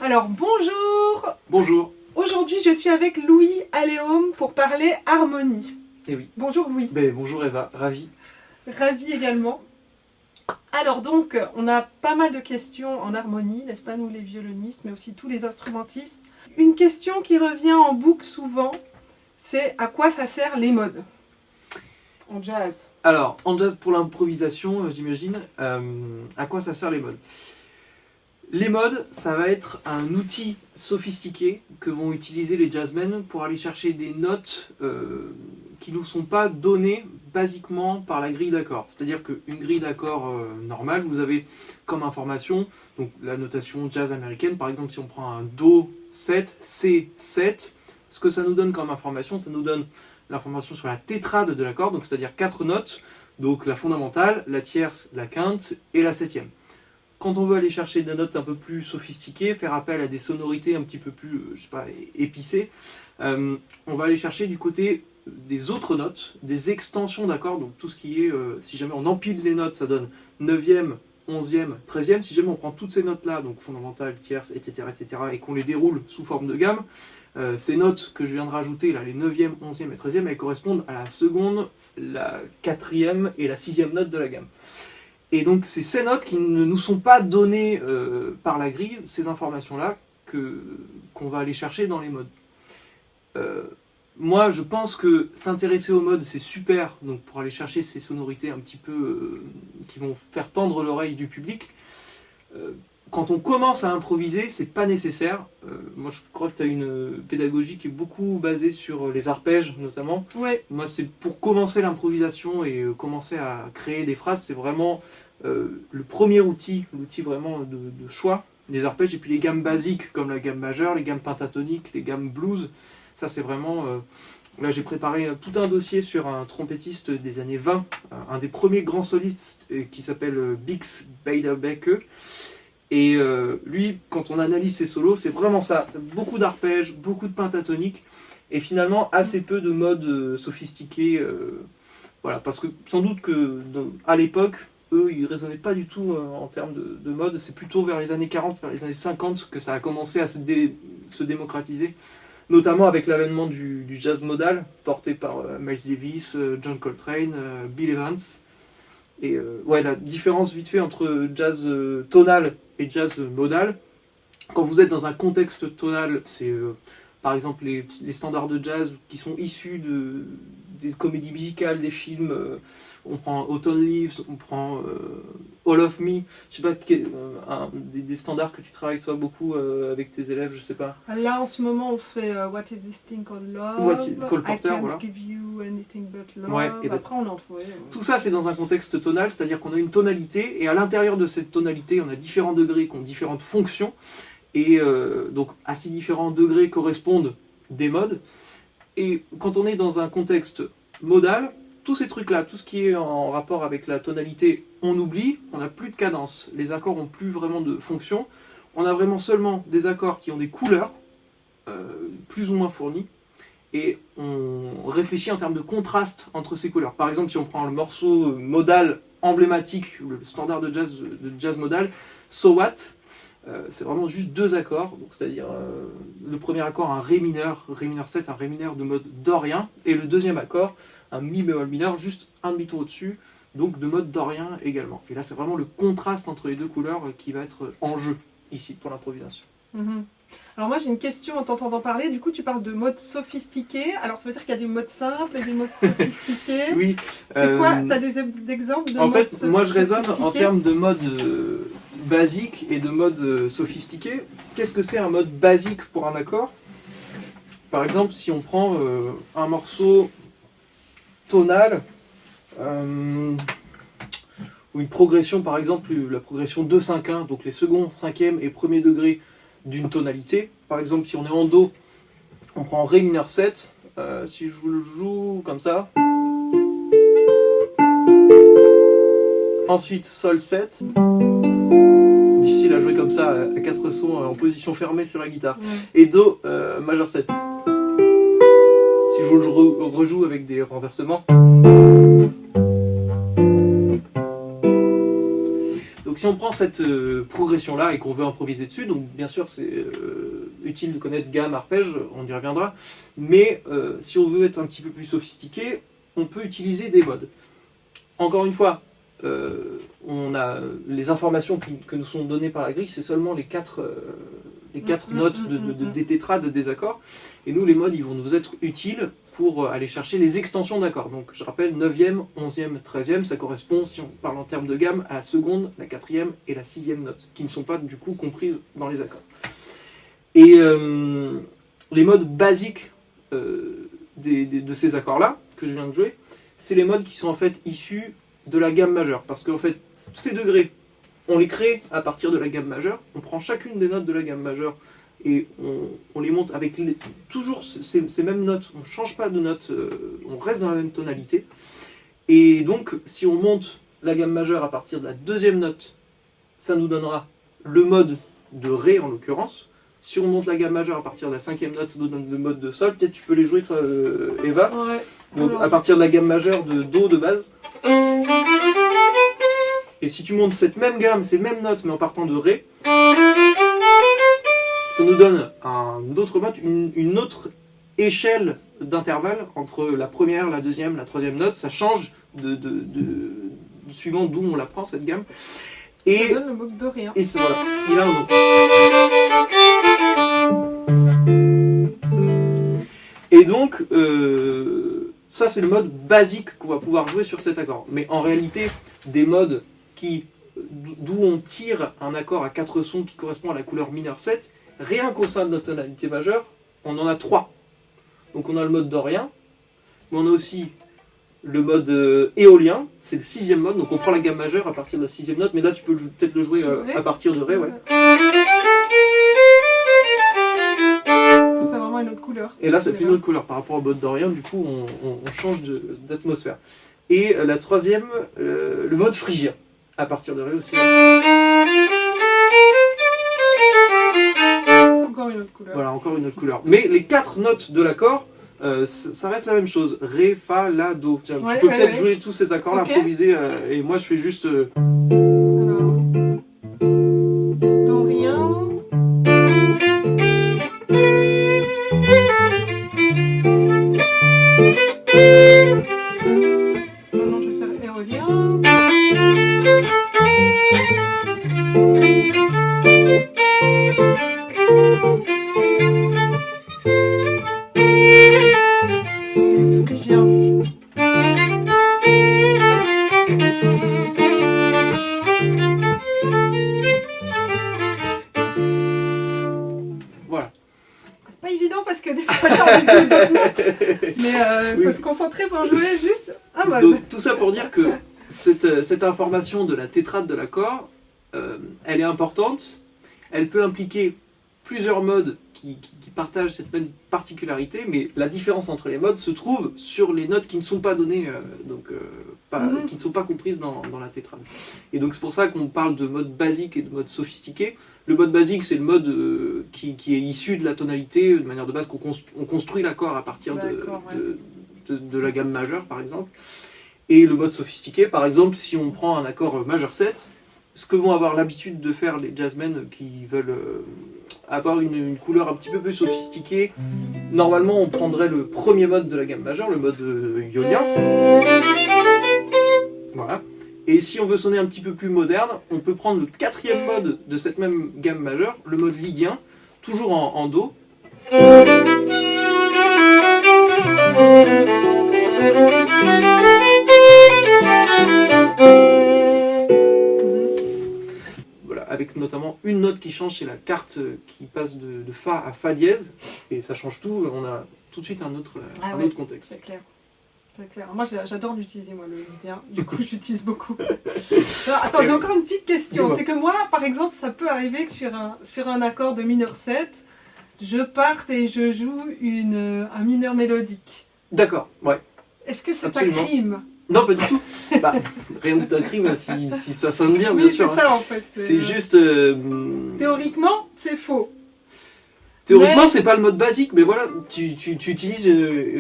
Alors bonjour. Bonjour. Aujourd'hui je suis avec Louis Alléaume pour parler harmonie. Eh oui. Bonjour Louis. Bonjour Eva, ravi. Ravi également. Alors donc on a pas mal de questions en harmonie, n'est-ce pas, nous les violonistes, mais aussi tous les instrumentistes. Une question qui revient en boucle souvent, c'est à quoi ça sert les modes en jazz? Alors, en jazz pour l'improvisation, j'imagine, à quoi ça sert les modes? Les modes, ça va être un outil sophistiqué que vont utiliser les jazzmen pour aller chercher des notes qui ne nous sont pas données basiquement par la grille d'accords. C'est-à-dire qu'une grille d'accords normale, vous avez comme information, donc la notation jazz américaine, par exemple si on prend un Do 7, C 7, ce que ça nous donne comme information, ça nous donne l'information sur la tétrade de l'accord, donc c'est-à-dire 4 notes, donc la fondamentale, la tierce, la quinte et la septième. Quand on veut aller chercher des notes un peu plus sophistiquées, faire appel à des sonorités un petit peu plus, épicées, on va aller chercher du côté des autres notes, des extensions d'accords, donc tout ce qui est, si jamais on empile les notes, ça donne 9e, 11e, 13e, si jamais on prend toutes ces notes-là, donc fondamentales, tierces, etc., et qu'on les déroule sous forme de gamme, ces notes que je viens de rajouter, là, les 9e, 11e et 13e, elles correspondent à la seconde, la 4e et la 6e note de la gamme. Et donc c'est ces notes qui ne nous sont pas données par la grille, ces informations-là, qu'on va aller chercher dans les modes. Moi je pense que s'intéresser aux modes c'est super, donc pour aller chercher ces sonorités un petit peu qui vont faire tendre l'oreille du public. Quand on commence à improviser, c'est pas nécessaire. Moi je crois que tu as une pédagogie qui est beaucoup basée sur les arpèges notamment. Ouais. Moi c'est pour commencer l'improvisation et commencer à créer des phrases, c'est vraiment le premier outil, l'outil vraiment de choix des arpèges. Et puis les gammes basiques comme la gamme majeure, les gammes pentatoniques, les gammes blues, ça c'est vraiment... Là j'ai préparé tout un dossier sur un trompettiste des années 20, un des premiers grands solistes qui s'appelle Bix Beiderbecke. Et lui, quand on analyse ses solos, c'est vraiment ça. Beaucoup d'arpèges, beaucoup de pentatoniques, et finalement assez peu de modes sophistiqués. Voilà, parce que sans doute à l'époque, eux, ils ne raisonnaient pas du tout en termes de mode. C'est plutôt vers les années 40, vers les années 50 que ça a commencé à se démocratiser, notamment avec l'avènement du jazz modal, porté par Miles Davis, John Coltrane, Bill Evans. Et la différence vite fait entre jazz tonal et jazz modal. Quand vous êtes dans un contexte tonal, c'est par exemple les standards de jazz qui sont issus des comédies musicales, des films. On prend Autumn Leaves, on prend All of Me. Je sais pas, des standards que tu travailles toi beaucoup avec tes élèves, je sais pas. Là en ce moment on fait What is this thing called love? Cole Porter, I can't voilà. give you anything but love. Ouais, et Après on en trouve. Tout ça c'est dans un contexte tonal, c'est-à-dire qu'on a une tonalité, et à l'intérieur de cette tonalité on a différents degrés qui ont différentes fonctions, et donc à ces différents degrés correspondent des modes. Et quand on est dans un contexte modal, tous ces trucs-là, tout ce qui est en rapport avec la tonalité, on oublie, on n'a plus de cadence, les accords n'ont plus vraiment de fonction, on a vraiment seulement des accords qui ont des couleurs, plus ou moins fournies, et on réfléchit en termes de contraste entre ces couleurs. Par exemple, si on prend le morceau modal emblématique, le standard de jazz modal, So What, c'est vraiment juste deux accords, donc c'est-à-dire le premier accord un Ré mineur 7, un Ré mineur de mode dorien, et le deuxième accord un Mi bémol mineur, juste un demi-ton au-dessus, donc de mode dorien également. Et là c'est vraiment le contraste entre les deux couleurs qui va être en jeu ici pour l'improvisation. Mm-hmm. Alors moi j'ai une question en t'entendant parler, du coup tu parles de modes sophistiqués, alors ça veut dire qu'il y a des modes simples et des modes sophistiqués. Oui. C'est quoi? Tu as des exemples de modes sophistiqués? En fait, moi je raisonne en termes de mode basique et de mode sophistiqué. Qu'est-ce que c'est un mode basique pour un accord? Par exemple, si on prend un morceau tonal, ou une progression, par exemple, la progression 2-5-1, donc les seconds, cinquième et premier degré d'une tonalité. Par exemple, si on est en Do, on prend Ré mineur 7, si je vous le joue comme ça. Ensuite, Sol 7. Difficile à jouer comme ça, à 4 sons en position fermée sur la guitare. Et Do majeur 7. Si je le rejoue avec des renversements. Donc si on prend cette progression-là et qu'on veut improviser dessus, donc bien sûr c'est utile de connaître gamme, arpège, on y reviendra, mais si on veut être un petit peu plus sophistiqué, on peut utiliser des modes. Encore une fois, on a les informations que nous sont données par la grille, c'est seulement les quatre notes des tétrades des accords, et nous les modes ils vont nous être utiles pour aller chercher les extensions d'accords. Donc je rappelle, 9e, 11e, 13e, ça correspond, si on parle en termes de gamme, à la seconde, la 4e et la 6e note, qui ne sont pas du coup comprises dans les accords. Et les modes basiques de ces accords-là, que je viens de jouer, c'est les modes qui sont en fait issus de la gamme majeure. Parce qu'en fait, tous ces degrés, on les crée à partir de la gamme majeure, on prend chacune des notes de la gamme majeure et on les monte avec toujours ces mêmes notes, on ne change pas de notes, on reste dans la même tonalité. Et donc, si on monte la gamme majeure à partir de la deuxième note, ça nous donnera le mode de Ré en l'occurrence. Si on monte la gamme majeure à partir de la cinquième note, ça nous donne le mode de Sol. Peut-être tu peux les jouer, toi, Eva. Ouais. Donc, à partir de la gamme majeure de Do de base. Et si tu montes cette même gamme, ces mêmes notes, mais en partant de Ré, ça nous donne un autre mode, une autre échelle d'intervalle entre la première, la deuxième, la troisième note. Ça change suivant d'où on la prend, cette gamme. Et ça donne le mode de Ré. Et voilà, il a un nom. Et donc, ça c'est le mode basique qu'on va pouvoir jouer sur cet accord. Mais en réalité, des modes d'où on tire un accord à 4 sons qui correspond à la couleur mineur 7, rien qu'au sein de notre tonalité majeure, on en a 3. Donc on a le mode dorien, mais on a aussi le mode éolien, c'est le 6e mode, donc on prend la gamme majeure à partir de la 6e note, mais là tu peux peut-être le jouer à partir de Ré, ouais. Ça fait vraiment une autre couleur. Et là ça fait une autre couleur par rapport au mode dorien, du coup on change d'atmosphère. Et la troisième, le mode phrygien, à partir de Ré aussi. Encore une autre couleur. Voilà, encore une autre couleur. Mais les 4 notes de l'accord, ça reste la même chose. Ré, Fa, La, Do. Tiens, tu peux peut-être jouer tous ces accords-là, improviser, et moi je fais juste... Alors... Dorien... Maintenant je vais faire éolien... Voilà. C'est pas évident parce que des fois j'ai envie de jouer d'autres notes, mais il faut se concentrer pour jouer juste un mode. Donc tout ça pour dire que cette information de la tétrade de l'accord, elle est importante, elle peut impliquer plusieurs modes qui partagent cette même particularité, mais la différence entre les modes se trouve sur les notes qui ne sont pas données, qui ne sont pas comprises dans la tétrade. Et donc c'est pour ça qu'on parle de mode basique et de mode sophistiqué. Le mode basique, c'est le mode qui est issu de la tonalité, de manière de base qu'on construit l'accord à partir de la gamme majeure, par exemple. Et le mode sophistiqué, par exemple, si on prend un accord majeur 7, ce que vont avoir l'habitude de faire les jazzmen qui veulent avoir une couleur un petit peu plus sophistiquée, normalement on prendrait le premier mode de la gamme majeure, le mode ionien. Voilà. Et si on veut sonner un petit peu plus moderne, on peut prendre le 4e mode de cette même gamme majeure, le mode lydien, toujours en Do. Voilà, avec notamment une note qui change, c'est la carte qui passe de Fa à Fa dièse, et ça change tout, on a tout de suite un autre contexte. C'est clair. C'est clair. Moi j'adore l'utiliser, moi, le lydien, du coup j'utilise beaucoup. Alors, attends, j'ai encore une petite question. C'est que moi, par exemple, ça peut arriver que sur un accord de mineur 7, je parte et je joue un mineur mélodique. D'accord, ouais. Est-ce que c'est un crime? Non, pas du tout. Bah, rien n'est un crime si ça sonne bien, bien sûr. Oui, c'est ça en fait. C'est juste... Théoriquement, c'est faux. Théoriquement, c'est pas le mode basique, mais voilà, tu utilises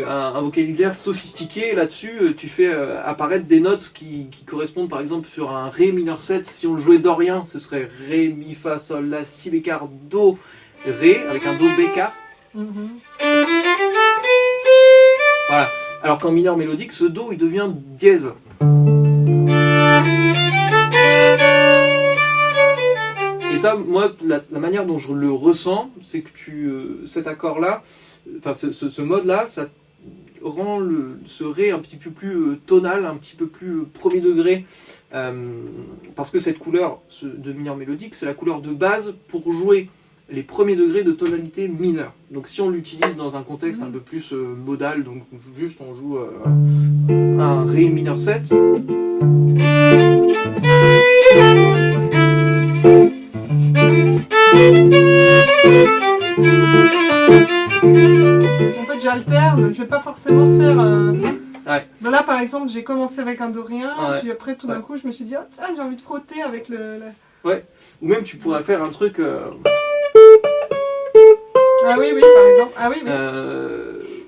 un vocabulaire sophistiqué là-dessus, tu fais apparaître des notes qui correspondent par exemple sur un Ré mineur 7, si on le jouait dorien, ce serait Ré, Mi, Fa, Sol, La, Si bécard, Do, Ré, avec un Do bécard. Voilà, alors qu'en mineur mélodique, ce Do il devient dièse. Et ça, moi, la manière dont je le ressens, c'est que cet accord-là, enfin ce mode-là, ça rend ce Ré un petit peu plus tonal, un petit peu plus premier degré, parce que cette couleur de mineur mélodique, c'est la couleur de base pour jouer les premiers degrés de tonalité mineure. Donc si on l'utilise dans un contexte un peu plus modal, donc juste on joue un Ré mineur 7, En fait, j'alterne, je vais pas forcément faire. Ouais. Ben là, par exemple, j'ai commencé avec un dorien, Ouais. puis après, tout d'un coup, je me suis dit, ah, tiens, j'ai envie de frotter avec le. Ouais. Ou même tu pourrais faire un truc. Ah oui, oui, par exemple. Ah oui, oui.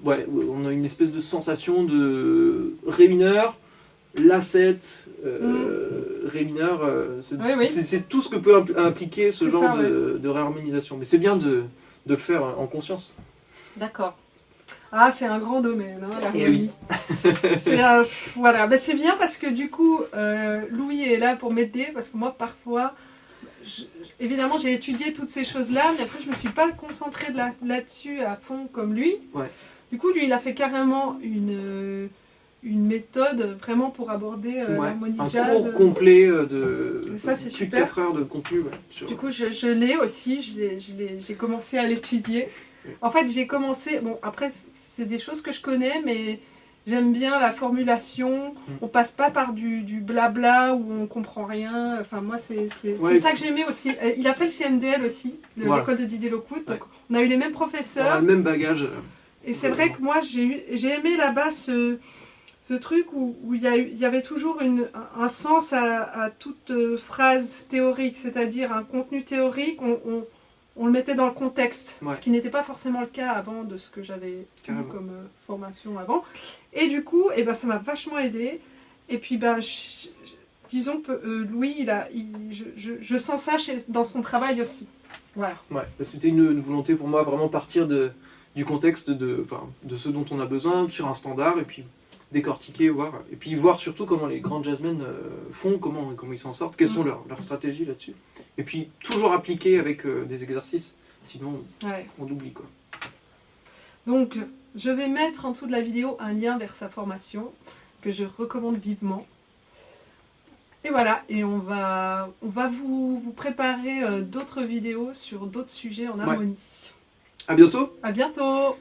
Ouais, on a une espèce de sensation de Ré mineur, La 7, Ré mineur. C'est tout ce que peut impliquer ce genre de réharmonisation. Mais c'est bien de le faire en conscience. D'accord. Ah, c'est un grand domaine, hein, l'harmonie. Oui. Voilà, ben, c'est bien parce que du coup, Louis est là pour m'aider, parce que moi, parfois, évidemment, j'ai étudié toutes ces choses-là, mais après, je me suis pas concentrée là-dessus à fond comme lui. Ouais. Du coup, lui, il a fait carrément une méthode vraiment pour aborder l'harmonie jazz. Un cours complet de ça, c'est plus super. de 4 heures de contenu. Ouais, Du coup, je l'ai aussi, j'ai commencé à l'étudier. En fait, j'ai commencé, bon, après, c'est des choses que je connais, mais j'aime bien la formulation. On passe pas par du blabla où on comprend rien. Enfin, moi, c'est ça que j'aimais aussi. Il a fait le CMDL aussi, l'école de Didier Locout. Donc, on a eu les mêmes professeurs. On a le même bagage. Et c'est vrai que moi, j'ai aimé là-bas ce truc où il y avait toujours un sens à toute phrase théorique, c'est-à-dire un contenu théorique, on le mettait dans le contexte, ce qui n'était pas forcément le cas avant de ce que j'avais eu comme formation avant. Et du coup, ça m'a vachement aidé. Et puis, disons que Louis, je sens ça dans son travail aussi. Voilà. Ouais, c'était une volonté pour moi, vraiment partir du contexte de ce dont on a besoin sur un standard, et puis décortiquer, et puis voir surtout comment les grands jazzmen font, comment ils s'en sortent, quelles sont leurs stratégies là-dessus. Et puis toujours appliquer avec des exercices, sinon on oublie quoi. Donc je vais mettre en dessous de la vidéo un lien vers sa formation que je recommande vivement. Et voilà, et on va vous préparer d'autres vidéos sur d'autres sujets en harmonie. À bientôt. À bientôt.